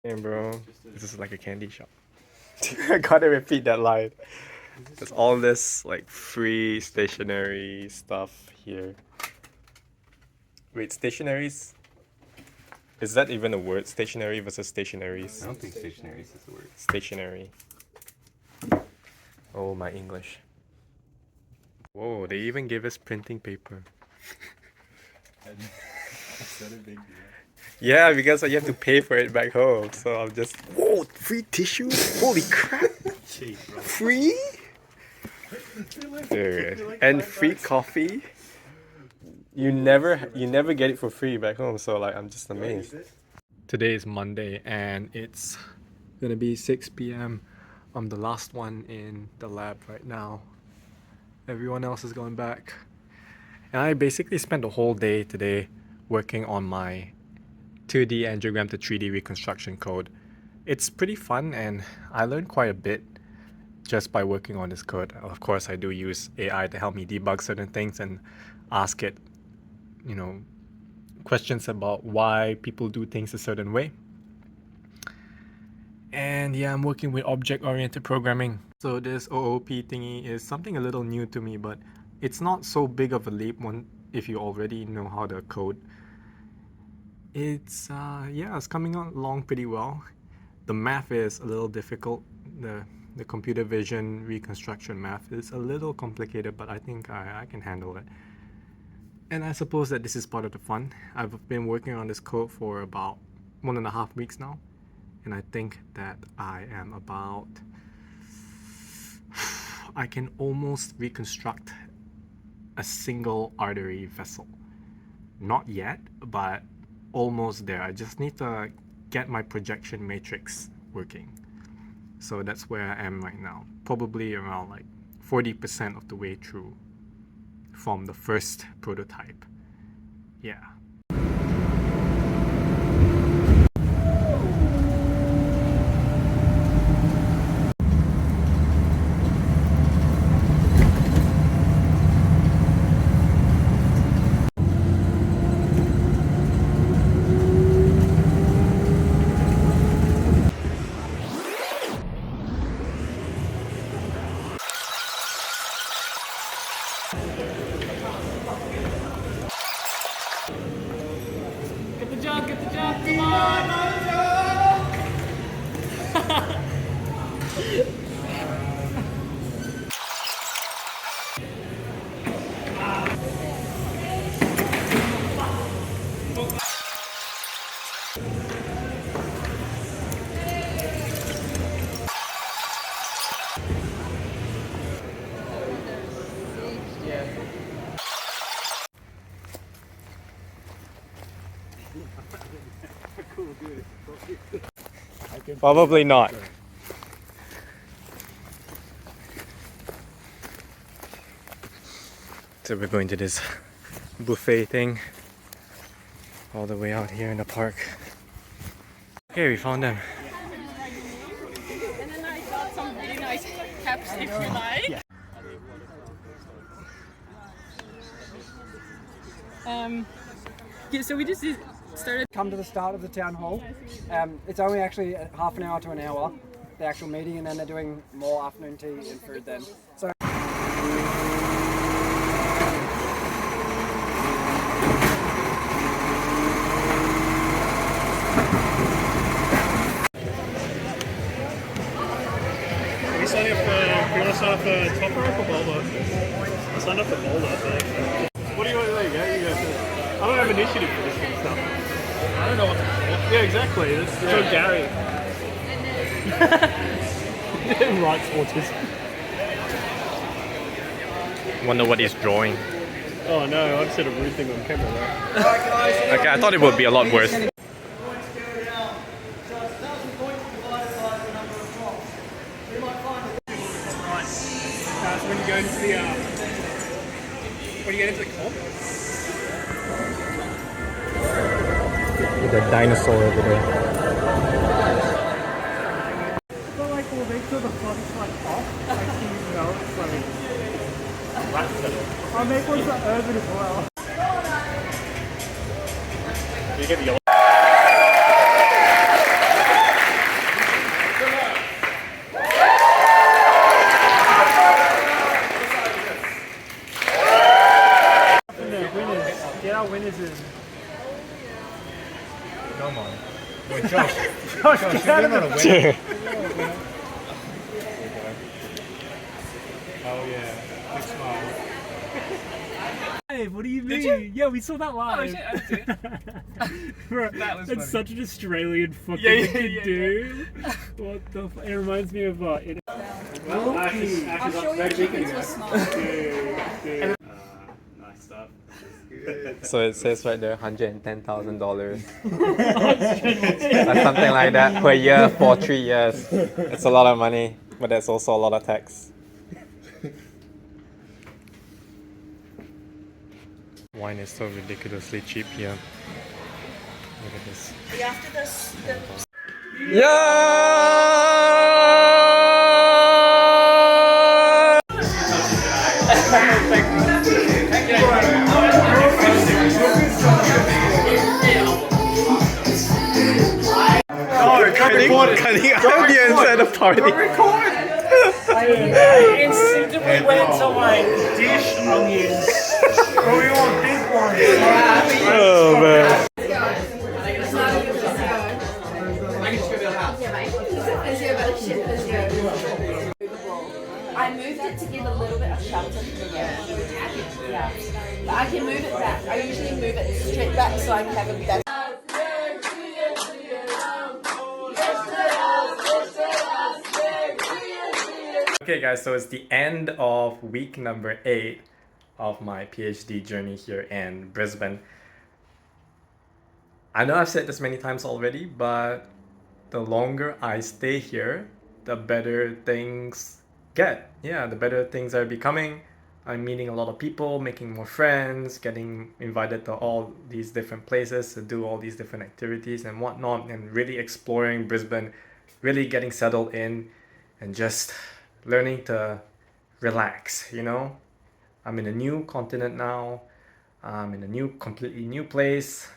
Hey bro, this is like a candy shop. I gotta repeat that line. There's all this like free stationery stuff here. Wait, stationaries? Is that even a word? Stationery versus stationaries? I don't think stationary is a word. Stationery. Oh, my English. Whoa, they even gave us printing paper. Is that a big deal? Yeah, because you have to pay for it back home. So I'm just, whoa, free tissue? Holy crap! Cheap, bro. Free? Dude. And free coffee? You never get it for free back home, so like I'm just amazed. Today is Monday and it's gonna be 6 p.m. I'm the last one in the lab right now. Everyone else is going back. And I basically spent the whole day today working on my 2D angiogram to 3D reconstruction code. It's pretty fun and I learned quite a bit just by working on this code. Of course, I do use AI to help me debug certain things and ask it, questions about why people do things a certain way. And yeah, I'm working with object-oriented programming. So this OOP thingy is something a little new to me, but it's not so big of a leap if you already know how to code. It's coming along pretty well. The math is a little difficult. The computer vision reconstruction math is a little complicated, but I think I can handle it. And I suppose that this is part of the fun. I've been working on this code for about 1.5 weeks now, and I think that I can almost reconstruct a single artery vessel. Not yet, but almost there. I just need to get my projection matrix working. So that's where I am right now. Probably around like 40% of the way through from the first prototype. Yeah. Get the job, come on! Probably not. So we're going to this buffet thing all the way out here in the park. Okay, we found them. And then I got some really nice caps if you like. Yeah. Yeah, so we just started. Come to the start of the town hall. It's only actually half an hour to an hour, the actual meeting, and then they're doing more afternoon tea and food then. So. Are we signing up for, we want to sign up for top rope or boulder? I signed up for boulder, I think. What do you want to do? There you go. I don't have initiative for this kind of stuff. I don't know what to do. Yeah, exactly. That's what Gary writes autism. Wonder what he's drawing. Oh no, I've said a rude thing on camera though. Okay, I thought it would be a lot worse. Right. So when you go into the comp, With a dinosaur over there. but like we'll make sure the front's like off, like you know, it's like I'll make one for urban as well. You get the Oh yeah, big smile. Hey, what do you mean? Yeah, we saw that live. Oh shit, I didn't see it. Bro, That was that's funny. such an Australian fucking Yeah, thing to yeah. do. What the it reminds me of well, I'm sure your chickens were small. nice stuff. So it says right there $110,000. That's something like that per year for 3 years. It's a lot of money, but that's also a lot of tax. Wine is so ridiculously cheap here. Look at this. After this, Cutting audience at a party. I instinctively went to like dish onions. Oh, we want big ones. Oh man. I moved it to give a little bit of shelter to the yeah. But I can move it back. I usually move it straight back so I can have a better. Okay guys, so it's the end of week number 8 of my PhD journey here in Brisbane. I know I've said this many times already, but the longer I stay here, the better things get. Yeah, the better things are becoming. I'm meeting a lot of people, making more friends, getting invited to all these different places to do all these different activities and whatnot, and really exploring Brisbane, really getting settled in and just learning to relax, you know? I'm in a new continent now. I'm in a completely new place.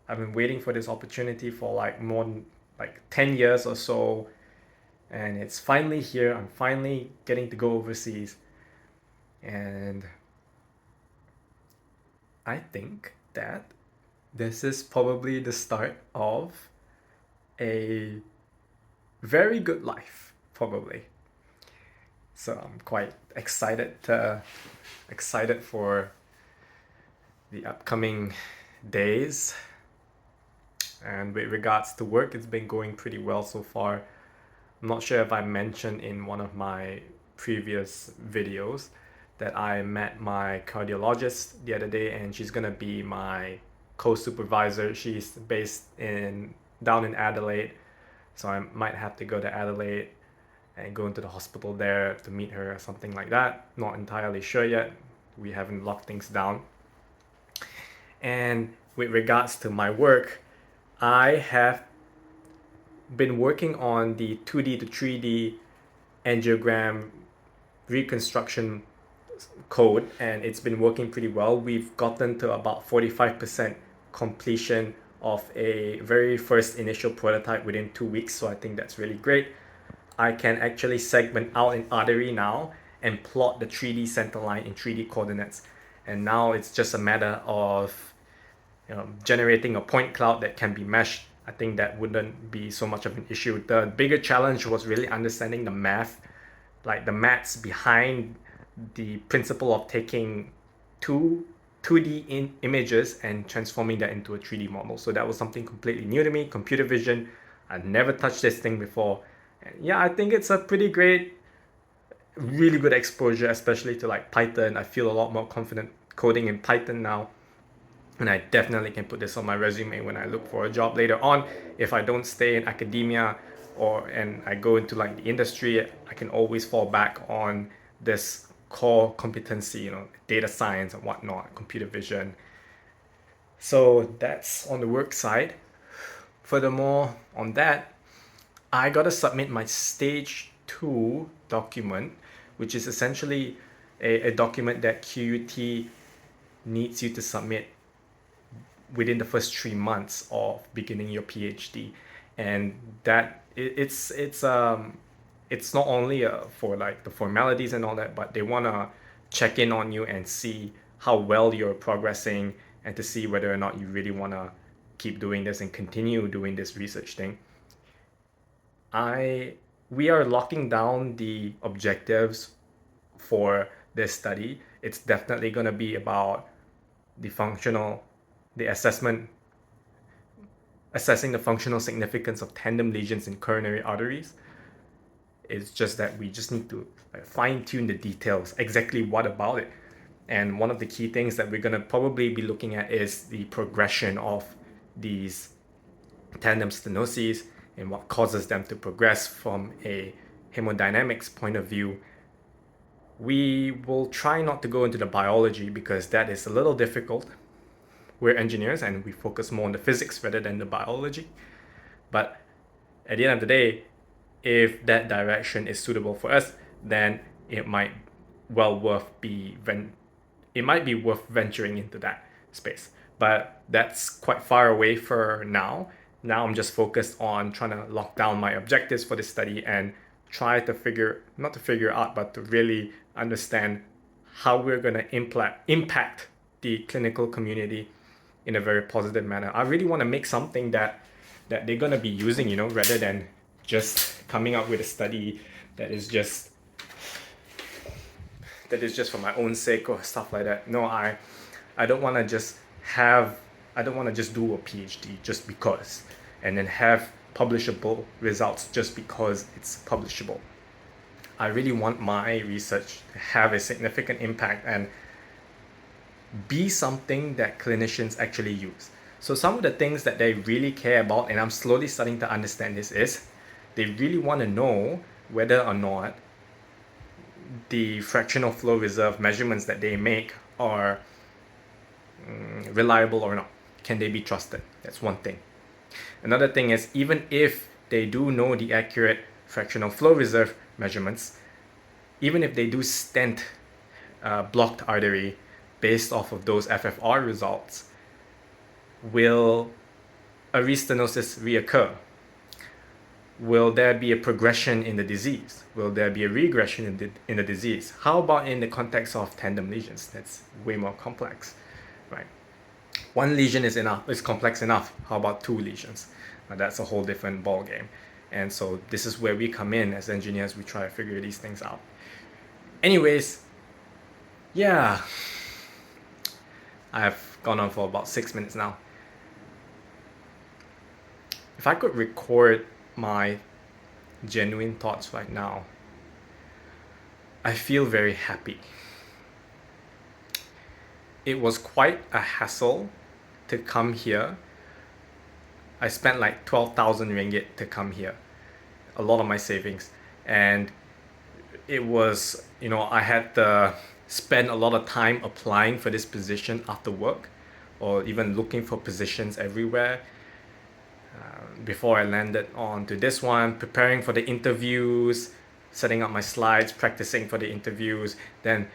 I've been waiting for this opportunity for like more than like 10 years or so. And it's finally here. I'm finally getting to go overseas. And I think that this is probably the start of a very good life, probably. So I'm quite excited for the upcoming days. And with regards to work, it's been going pretty well so far. I'm not sure if I mentioned in one of my previous videos that I met my cardiologist the other day, and she's gonna be my co-supervisor. She's based down in Adelaide, so I might have to go to Adelaide and go into the hospital there to meet her or something like that. Not entirely sure yet. We haven't locked things down. And with regards to my work, I have been working on the 2D to 3D angiogram reconstruction code, and it's been working pretty well. We've gotten to about 45% completion of a very first initial prototype within 2 weeks, so I think that's really great. I can actually segment out an artery now and plot the 3D center line in 3D coordinates. And now it's just a matter of generating a point cloud that can be meshed. I think that wouldn't be so much of an issue. The bigger challenge was really understanding the math, like the maths behind the principle of taking 2D images and transforming that into a 3D model. So that was something completely new to me, computer vision. I'd never touched this thing before. And yeah, I think it's a pretty great, really good exposure, especially to like Python. I feel a lot more confident coding in Python now. And I definitely can put this on my resume when I look for a job later on. If I don't stay in academia and I go into like the industry, I can always fall back on this core competency, data science and whatnot, computer vision. So that's on the work side. Furthermore, on that, I gotta submit my stage 2 document, which is essentially a document that QUT needs you to submit within the first 3 months of beginning your PhD. And that it's not only for like the formalities and all that, but they want to check in on you and see how well you're progressing and to see whether or not you really want to keep doing this and continue doing this research thing, we are locking down the objectives for this study. It's definitely going to be about the assessing the functional significance of tandem lesions in coronary arteries. It's just that we just need to fine-tune the details, exactly what about it. And one of the key things that we're going to probably be looking at is the progression of these tandem stenoses and what causes them to progress from a hemodynamics point of view. We will try not to go into the biology because that is a little difficult. We're engineers and we focus more on the physics rather than the biology. But at the end of the day, if that direction is suitable for us, then it might be worth venturing into that space. But that's quite far away for now. Now I'm just focused on trying to lock down my objectives for this study and try to to really understand how we're going to impact the clinical community in a very positive manner. I really want to make something that they're going to be using, rather than just coming up with a study that is just for my own sake or stuff like that. No, I don't want to just do a PhD just because, and then have publishable results just because it's publishable. I really want my research to have a significant impact and be something that clinicians actually use. So some of the things that they really care about, and I'm slowly starting to understand this, is they really want to know whether or not the fractional flow reserve measurements that they make are reliable or not. Can they be trusted? That's one thing. Another thing is, even if they do know the accurate fractional flow reserve measurements, even if they do stent blocked artery based off of those FFR results, will a restenosis reoccur? Will there be a progression in the disease? Will there be a regression in the disease? How about in the context of tandem lesions? That's way more complex, right? One lesion is complex enough. How about two lesions? Now that's a whole different ball game. And so this is where we come in as engineers. We try to figure these things out. Anyways, yeah, I've gone on for about 6 minutes now. If I could record my genuine thoughts right now, I feel very happy. It was quite a hassle to come here. I spent like 12,000 ringgit to come here, a lot of my savings, and it was, I had to spend a lot of time applying for this position after work, or even looking for positions everywhere before I landed on to this one, preparing for the interviews, setting up my slides, practicing for the interviews, then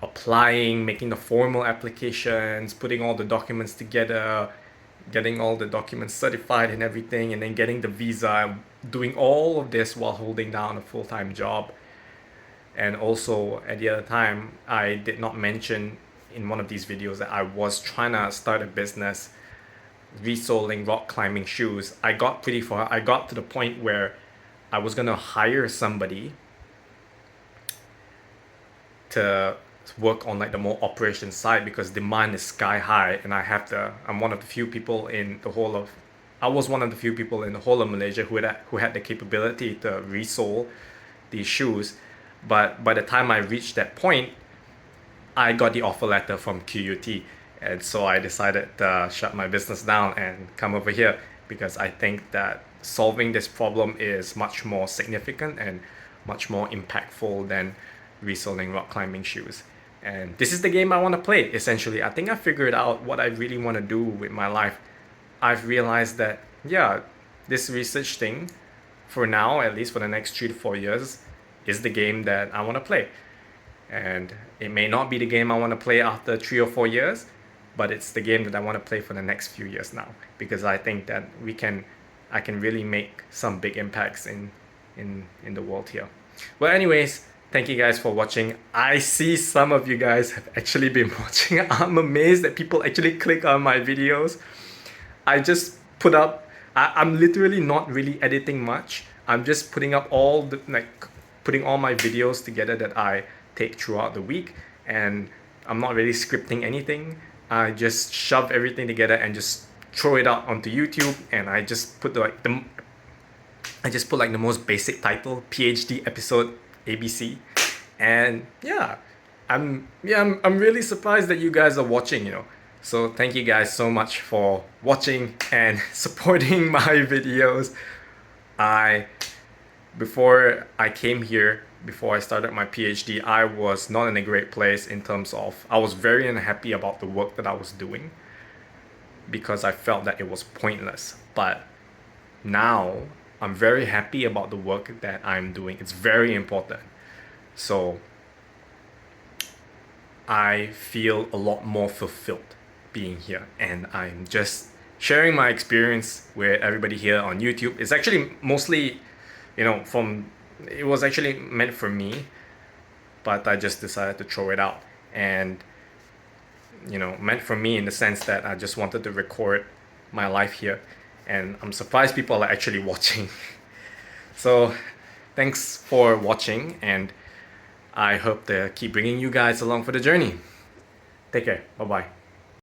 applying, making the formal applications, putting all the documents together, getting all the documents certified and everything, and then getting the visa, doing all of this while holding down a full-time job. And also at the other time, I did not mention in one of these videos that I was trying to start a business resoling rock climbing shoes. I got pretty far. I got to the point where I was going to hire somebody to work on like the more operation side because demand is sky high, and I'm one of the few people in the whole of Malaysia who had the capability to resole these shoes. But by the time I reached that point, I got the offer letter from QUT, and so I decided to shut my business down and come over here because I think that solving this problem is much more significant and much more impactful than resoling rock climbing shoes. And this is the game I want to play, essentially. I think I figured out what I really want to do with my life. I've realized that, this research thing, for now, at least for the next 3 to 4 years, is the game that I want to play. And it may not be the game I want to play after 3 or 4 years, but it's the game that I want to play for the next few years now, because I think that I can really make some big impacts in the world here. Well, anyways, thank you guys for watching. I see some of you guys have actually been watching. I'm amazed that people actually click on my videos. I just put up, I'm literally not really editing much. I'm just putting up all the, like, putting all my videos together that I take throughout the week, and I'm not really scripting anything. I just shove everything together and just throw it out onto YouTube, and I just put like the most basic title, PhD episode ABC, and yeah, I'm really surprised that you guys are watching, you know. So thank you guys so much for watching and supporting my videos. Before I came here, before I started my PhD, I was not in a great place in terms of, I was very unhappy about the work that I was doing because I felt that it was pointless. But now I'm very happy about the work that I'm doing. It's very important. So I feel a lot more fulfilled being here, and I'm just sharing my experience with everybody here on YouTube. It's actually mostly, you know, it was actually meant for me, but I just decided to throw it out. And, you know, meant for me in the sense that I just wanted to record my life here, and I'm surprised people are actually watching. So thanks for watching, and I hope to keep bringing you guys along for the journey. Take care. Bye bye.